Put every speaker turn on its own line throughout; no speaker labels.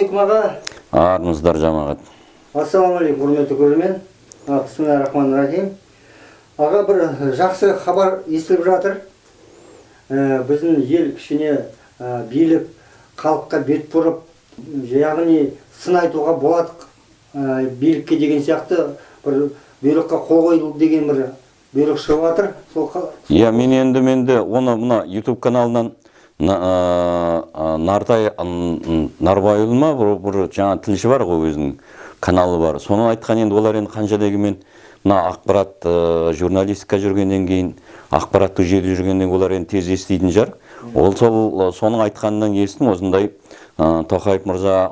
Ассалаумағалейкум аға.
Арыңыздар жамағат.
Ассалаумағалейкум құрметті көрермен. Бисмиллахир-рахманир-рахим. Аға, бір жақсы хабар естіліп жатыр. Біздің ел кішкене билік халыққа бет бұрып, яғни сын айтуға болады билікке деген сияқты бір бұйрыққа қол қойылды деген бір бұйрық шығып жатыр.
Иә, мен енді оны мына YouTube каналынан Нарбайұлы ма, бір жаңа тілші бар ғой, өзінің каналы бар. Соны айтқан, енді олар енді қанша дегенмен мына ақпарат журналистика жүргеннен кейін, ақпараттық жүйеде жүргеннен кейін олар енді тез еститін жар. Ол соның айтқанынан естім, осындай Тоқаев мырза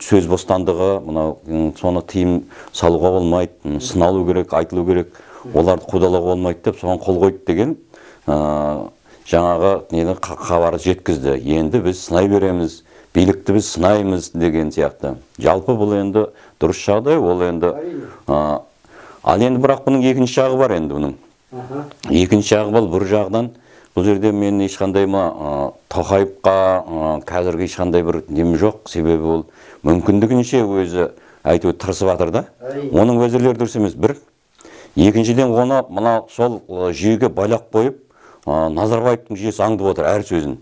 сөз бостандығы, соны тыйым салуға болмайды, сыналу керек, айтылу керек, оларды қудалауға болмайды деп соған қол қойды деген жаңағы хабарды жеткізді. Енді біз сынай береміз, билікті біз сынаймыз деген сияқты. Жалпы бұл енді дұрыс жағдай, ол енді ал енді бірақ бұның екінші жағы бар енді бұның. Екінші жағы бұл, бір жағдан бұл жерде мен ешқандай Тоқаевқа қазіргі ешқандай бір нем жоқ, себебі ол мүмкіндігінше өзі әйтеуір тырысып жатыр да. Оның өзірлері дұрыс емес, бір. Екіншіден оны мына сол жүйеге байлап қойып, Назарбаевтың жүйесі аңдып отыр әр сөзін.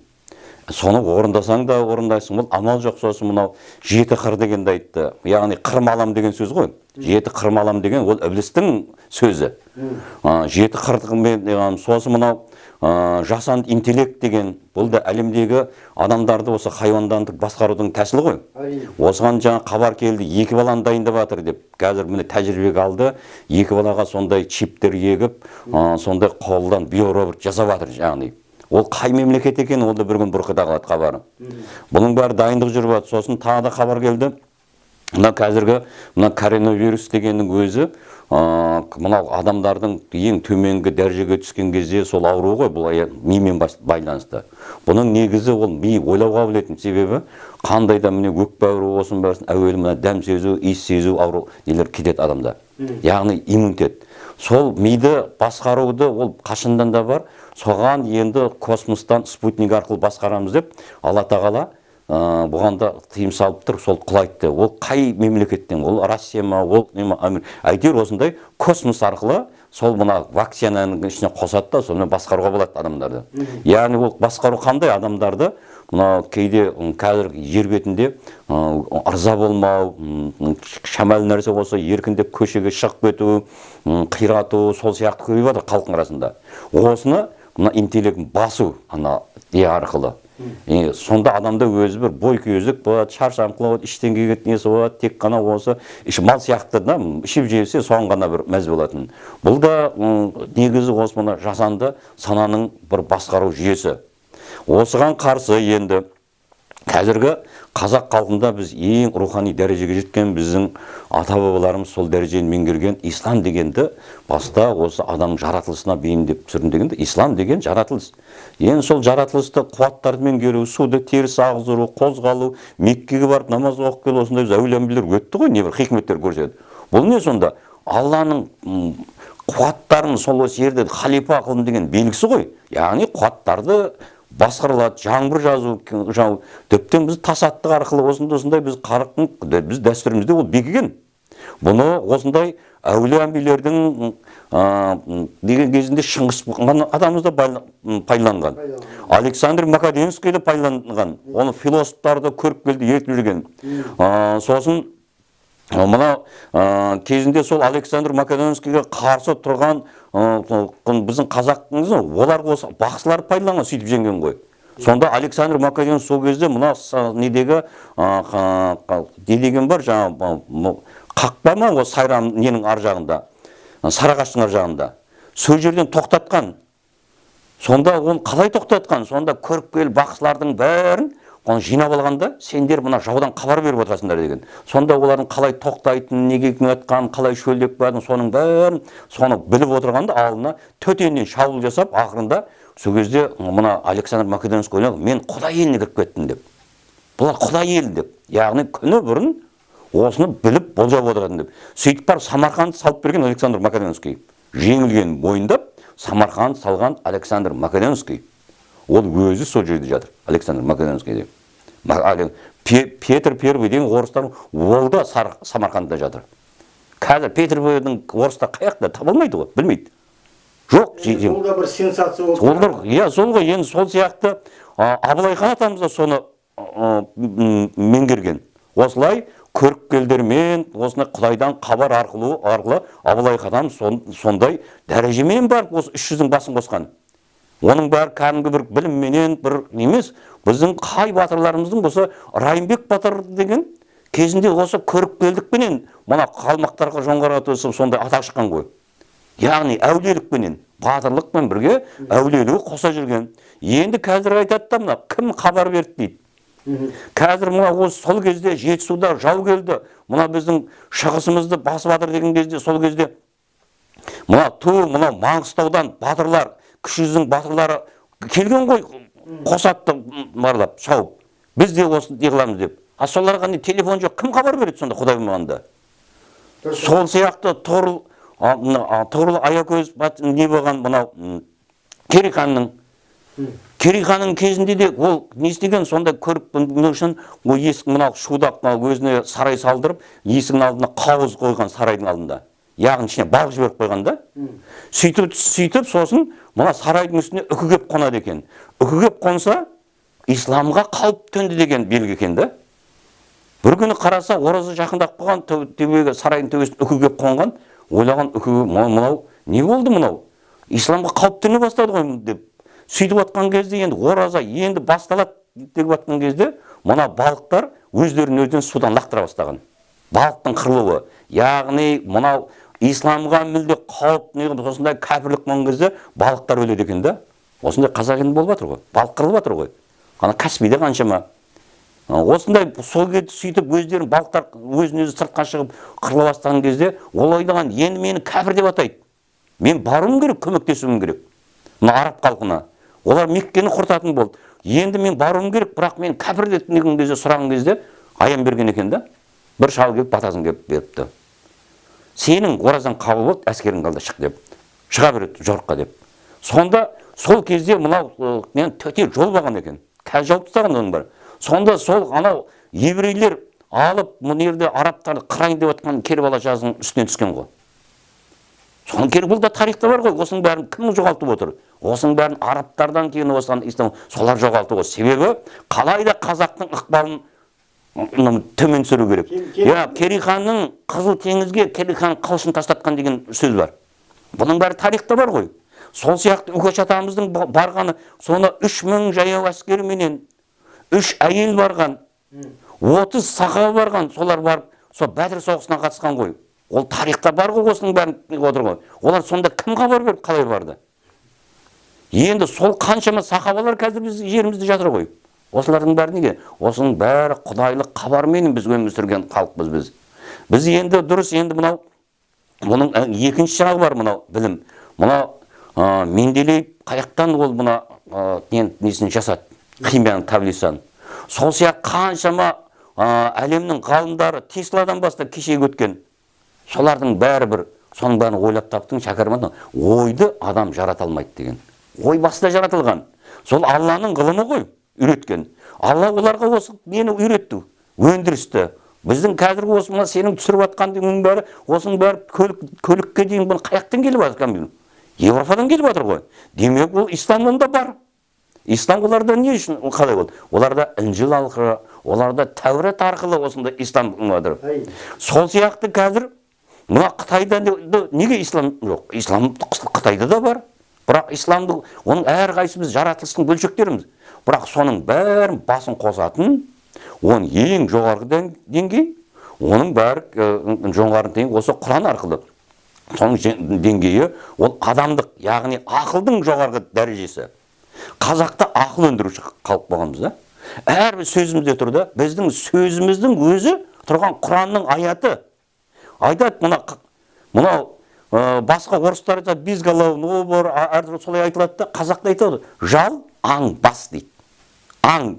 Соны орындасаң да орындайсың, бұл амал жоқ. Сосын мынау жеті қыр дегенді айтты. Яғни қырмалам деген сөз ғой. Жеті қырмалам деген ол іблістің сөзі. Жеті қырдығымен сосын мынау жасанды интеллект деген, бұл да әлемдегі адамдарды осы хайуандандық басқарудың тәсілі ғой. Осыған жаңа хабар келді, 2 баланы дайындап жатыр деп. Қазір міне тәжірибеге алды, 2 балаға сондай чиптер егіп, сондай қолдан биоробот жасап жатыр яғни. Ол қай мемлекет екен, ол да бір күн бұрқыда қалады хабары. Бұның бәрі дайындық жүріп жатыр. Сосын тағы да хабар келді. Мына қазіргі коронавирус дегеннің өзі мынау адамдардың ең төменгі дәрежеге түскен кезде сол ауру ғой, бұл мимен байланысты. Бұның негізі ол ми ойлау қабілетін, себебі қандай да міне өкпе ауруы болсын бәрсін, әуелі мына дәм сезу, иіс сезу ауру нелер кетеді адамда. Яғни иммунитет. Сол миды басқаруды ол қашандан да бар. Соған енді космостан спутник арқылы басқарамыз деп Алла тағала бұған да тыйым салып тұр, сол құлайтты. Ол қай мемлекеттен, ол Россия ма, ол әйтеуір осындай космос арқылы сол мына вакцинаның ішіне қосады да, сонымен басқаруға болады адамдарды. Яғни ол басқару қандай адамдарды, мына кейде қазір жер бетінде ырза болмау, шамал нәрсе болса еркіндеп көшеге шығып кету, қирату, сол сияқты көбейіп жатыр халықтың арасында. Осыны мына интеллектін басу арқылы. Сонда адамда өзі бір бой көздік болады, шаршаңқы болады, іштен келген несі болады, тек қана осы мал сияқты ішіп жесе соған ғана бір мәз болатын. Бұл да негізі осы мына жасанды сананың бір басқару жүйесі. Осыған қарсы енді қазіргі қазақ халқында біз ең рухани дәрежеге жеткен, біздің ата-бабаларымыз сол дәрежені меңгерген ислам дегенді баста осы адамның жаратылысына бейімдеп түсірін дегенде, ислам деген жаратылыс. Енді сол жаратылысты қуаттарды меңгеру, суды теріс ағыздыру, қозғалу, Меккеге барып намаз оқып келу, осындай әулие-әмбиелер өтті ғой, небір хикметтер көрсетеді. Бұл не сонда? Алланың қуаттарын сол осы жерде халифа қылын деген белгісі ғой. Яғни қуаттарды басқарылады, жаңбыр жау, тіптен біз тасаттық арқылы осындай біз қарықтың, біз дәстүрімізде ол бекіген. Бұны осындай әулие-әмбиелердің деген кезінде Шыңғыс адамымыз да пайдаланған. Александр Македонский де пайдаланған. Оны философтарды көріп келді, ертіп жүрген. Сосын мына кезінде сол Александр Македонскийге қарсы тұрған біздің қазақтыңыз, олар осы бақсылар пайдаланған, сөйтіп жеңген ғой. Сонда Александр Македонский сол кезде мына недегі деген бар, жаңа қақпа ма, ол сайрам ненің ар жағында, сарағаштың ар жағында. Сол жерден тоқтатқан. Сонда оны қалай тоқтатқан? Сонда көріп кел бақсылардың бәрін оны жинап алғанда, сендер мына жаудан хабар беріп отырасыңдар деген. Сонда олардың қалай тоқтайтынын, неге жатқанын, қалай шөлдеп бәрін, соның бәрін соны біліп отырғанда алдына төтеннен шабуыл жасап, ақырында сол кезде мына Александр Македонский ойлады, мен Құдай еліне кіріп кеттім деп. Бұлар Құдай елі деп. Яғни күні бұрын осыны біліп болжап отыратын деп. Сөйтіп барып Самарқанды салып берген Александр Македонский. Жеңілген мойындап Самарқанды салған Александр Македонский. Ол өзі сол жерде жатыр, Александр Македонский деп. Петр Первый деген орыстар ол да Самарқандта жатыр. Қазір Петр Первийдің орыстар қаяқта табылмайды ғой, білмейді. Жоқ,
ол да бір сенсация болды.
Иә, сол ғой, енді сол сияқты Абылай хан атамыз да соны меңгерген. Осылай көріпкелдермен, осындай Құдайдан хабар арқылы Абылай хан сондай дәрежемен барып осы 300-дің басын қосқан. Оның бәрі кәдімгі бір білімменен бір емес, біздің қай батырларымыздың болса Райымбек батыр деген кезінде осы көріпкелдікпенен мына қалмақтарға жоңғарға тосып сондай атақ шыққан ғой. Яғни әулиелікпенен, батырлықпен бірге әулиелігі қоса жүрген. Енді қазір айтады да мына кім хабар берді дейді. Қазір мына осы сол кезде Жетісуда жау келді. Мына біздің шығысымызды басып жатыр деген кезде сол кезде мына Маңғыстаудан батырлар, кіші жүздің батырлары келген ғой, қосатты барлап шауып. Біз де осы қыламыз деп. А соларға не телефон жоқ, кім хабар береді сонда Құдай болмағанда? Сол сияқты Тұғырыл Аякөз не болған мынау Керей ханның кезінде де ол не істеген сонда көріп білу үшін ол есік мынау шудақ өзіне сарай салдырып, есігінің алдына қауыз қойған сарайдың алдында. Яғни ішіне балық жіберіп қойған да. Сөйтіп сосын мына сарайдың үстіне үкі кеп қонады екен. Үкі кеп қонса, исламға қауіп төнді деген белгі екен да. Бір күні қараса, ораза жақындап қалған сарайдың төбесіне үкі кеп қонған, ойлаған үкі мынау не болды мынау? Исламға қауіп төне бастады ғой деп. Сөйтіп жатқан кезде енді ораза енді басталады деп жатқан кезде мына балықтар өздерін судан лақтыра бастаған. Балықтың қырылуы. Яғни мынау исламға мүлде қауіп осындай кәпірлік болған кезде балықтар өледі екен да. Осындай қазақ енді болып жатыр ғой. Балық қырылып жатыр ғой. Ана Каспийде қаншама. Осындай сол кезде сөйтіп өздерін балықтар өзін-өзі сыртқа шығып қырыла бастаған кезде ол ойлаған, енді мені кәпір деп атайды. Мен баруым керек, көмектесуім керек. Мына араб халқына. Олар Меккені құртатын болды. Енді мен баруым керек, бірақ мен кәпір деген кезде сұраған кезде аян берген екен да. Бір шал келіп батасын келіп беріпті. Сенің оразаң қабыл болды, әскерің қалды шық деп. Шыға береді жорыққа деп. Сонда сол кезде мынау мен төте жол болған екен. Қазір жауып тастаған оның бар. Сонда сол анау еврейлер алып мұны жерде арабтарды қырайын деп отқан кербала жазының үстінен түскен ғой. Соның керек бұл да тарихта бар ғой. Осының бәрін кім жоғалтып отыр? Осының бәрін арабтардан кейін осыған ислам солар жоғалтып отыр. Себебі қалайда қазақтың ықпалын төмен түсіру керек. Керей ханның Қызыл теңізге Керей хан қылышын тастатқан деген сөз бар. Бұның бәрі тарихта бар ғой. Сол сияқты Үкеш атамыздың барғаны, соны 3000 жаяу әскерменен 3 әйел барған, 30 сахаба барған, солар барып, сол Бәдір соғысына қатысқан ғой. Ол тарихта бар ғой, осының бәрін отыр ғой. Олар сонда кім хабар беріп қалай барды? Енді сол қаншама сахабалар қазір біз жерімізде жатыр ғой. Осылардың бәрі неге? Осының бәрі құдайлық хабармен біз өмір сүрген халықпыз біз. Біз енді дұрыс, енді мынау бұның екінші жағы бар мынау білім. Мынау Менделеев қаяқтан ол мына несін жасады, химияның таблицасын. Сол сияқты қаншама әлемнің ғалымдары Тесладан бастап кешегі өткен. Солардың бәрі бір, соның бәрін ойлап таптың шәкәрімді, ойды адам жарата алмайды деген. Ой баста жаратылған. Сол Алланың ғылымы ғой, үйреткен. Алла оларға осы нені үйретті, өндірісті. Біздің қазіргі осы мына сенің түсіріп атқан деген бәрі, осының бәрі көлікке дейін бұны қаяқтан келіп жатқан? Европадан келіп жатыр ғой. Демек ол исламда бар. Ислам оларда не үшін қалай болды? Оларда Інжіл арқылы, оларда Тәурат арқылы осында ислам жатыр. Сол сияқты қазір мына Қытайда неге ислам жоқ? Ислам Қытайда да бар. Бірақ исламды оның әрқайсымыз жаратылыстың бөлшектеріміз. Бірақ соның бәрін басын қосатын, оның ең жоғарғы деңгей, оның бәрі жоғарғы деңгей осы Құран арқылы. Соның деңгейі ол адамдық, яғни ақылдың жоғарғы дәрежесі. Қазақта ақыл өндіруші халық болғанбыз да. Әрбір сөзімізде тұр да, біздің сөзіміздің өзі тұрған Құранның аяты. Айтады, мынау басқа орыстар айтады, безголовый, обыр, әртүрлі солай айтылады да, қазақта айтады, жал, аң, бас дейді. Аң.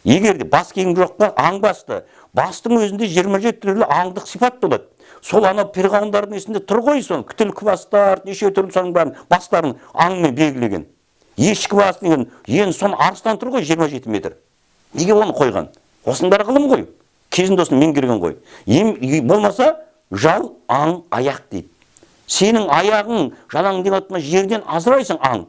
Егер де бас кейін жоқ па, аң басты. Бастың өзінде 27 түрлі аңдық сипат болады. Сол анау перғауындардың есінде тұр ғой, соны күтілкі бастар, неше түрлі соның бәрін бастарын аңмен белгілеген. Ешкі басы деген, ең сон арыстан тұр ғой 27 метр. Неге оны қойған? осының бәрі ғылым ғой. Кезінде осыны меңгерген ғой. Болмаса жал, аң, аяқ дейді. Сенің аяғың жалаң денатма жерден азырайсың аң.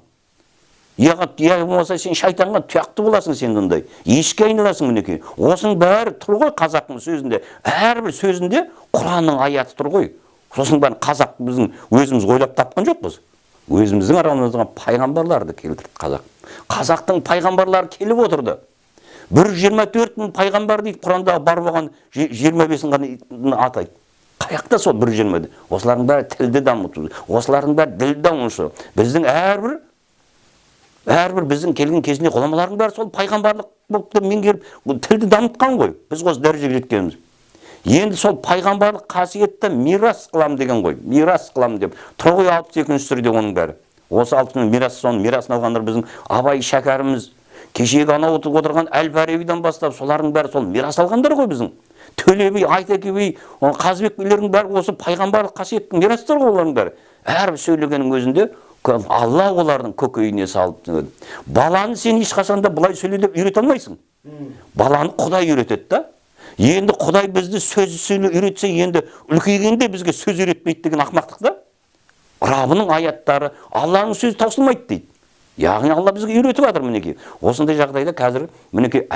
Яғы болмаса сен шайтанға тұяқты боласың сен ондай. Ешке айналасың мінекей. Осының бәрі тұр ғой қазақтың сөзінде. Әрбір сөзінде Құранның аяты тұр ғой. Сосын бәрін қазақ біздің өзіміз ойлап тапқан жоқпыз. Өзіміздің арамыздан пайғамбарларды келтірді қазақ. Қазақтың пайғамбарлары келіп отырды. 124 мың пайғамбар дейді Құранда, бар болған 25-ін ғана атайды. Қаяқта сол 120-ді? Осылардың бәрі тілді дамыту, осылардың бәрі ділді дамытушы. Біздің әрбір біздің келген кезінде ғұламалардың бәрі сол пайғамбарлық болып меңгеріп тілді дамытқан ғой. Біз осы дәрежеге жеткеніміз. Енді сол пайғамбарлық қасиетті мирас қылам деген ғой. Мирас қылам деп. Тұр ғой 62-ші сүреде оның бәрі. Осы 60-ның мирасын алғандар біздің Абай шәкәріміз, кешегі анау отырған Әл-Фарабидан бастап солардың бәрі сол мирас алғандар ғой біздің. Төле би, Айтеке би, Қазыбек билердің бәрі осы пайғамбарлық қасиеттің мирастар ғой олардың бәрі. Әрбір сөйлегеннің өзінде Алла олардың көкейіне салып. Баланы сен ешқашанда былай сөйле деп үйрете алмайсың. Баланы Құдай үйретеді да. Енді Құдай бізді сөз сөйле үйретсе, енді үлкейгенде бізге сөз үйретпейді деген ақымақтық да. Раббының аяттары, Алланың сөзі таусылмайды дейді. Яғни Алла бізге үйретіп жатыр мінекей. Осындай жағдайда қазір мінекей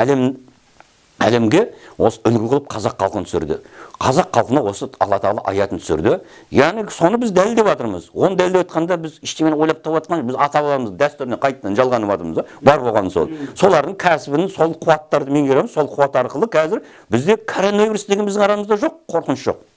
әлемге осы үлгі қылып қазақ халқын түсірді. Қазақ халқына осы Алла Тағала аятын түсірді. Яғни соны біз дәлелдеп жатырмыз. Оны дәлелдеп жатқанда біз ештеңені ойлап тауып жатқан, біз ата-бабамыз дәстүріне қайтадан жалғанып жатырмыз да. Бар болған сол. Солардың кәсібін, сол қуаттарды меңгереміз. Сол қуат арқылы қазір бізде коронавирус деген біздің арамызда жоқ, қорқыныш жоқ.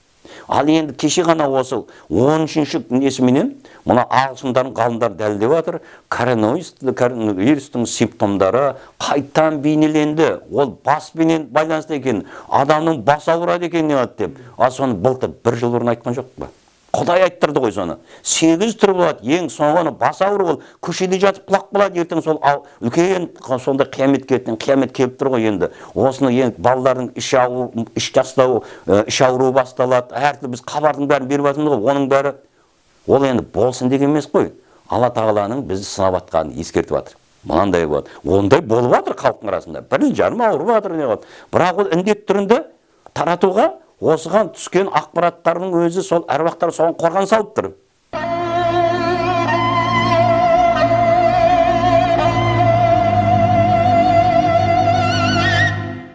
Ал енді кеше ғана осы 13-ші несіменен мына ағылшындардың ғалымдары дәлелдеп жатыр, коронавирустың симптомдары қайтадан бейнеленді. Ол баспенен байланысты екен, адамның бас ауырады екен деп. Ал соны былтыр 1 жыл бұрын айтқан жоқ па? Құдай айттырды ғой соны. 8 түрі болады, ең соңғы бас ауыру ол көшеде жатып құлақ болады, ертең сол үлкен сонда қиямет келіп тұр ғой енді. Осыны енді балалардың іш ауруы басталады. Әртүрлі біз хабардың бәрін беріп жатырмыз ғой. Оның бәрі ол енді болсын деген емес қой. Алла Тағаланың бізді сынап жатқанын ескертіп жатыр. Мынандай болады. Ондай болып жатыр халықтың арасында. 1 жарым ауырып жатыр не болады. Бірақ ол індет түрінде таратуға осыған түскен ақпараттардың өзі сол әруақтар соған қорған салып тұр.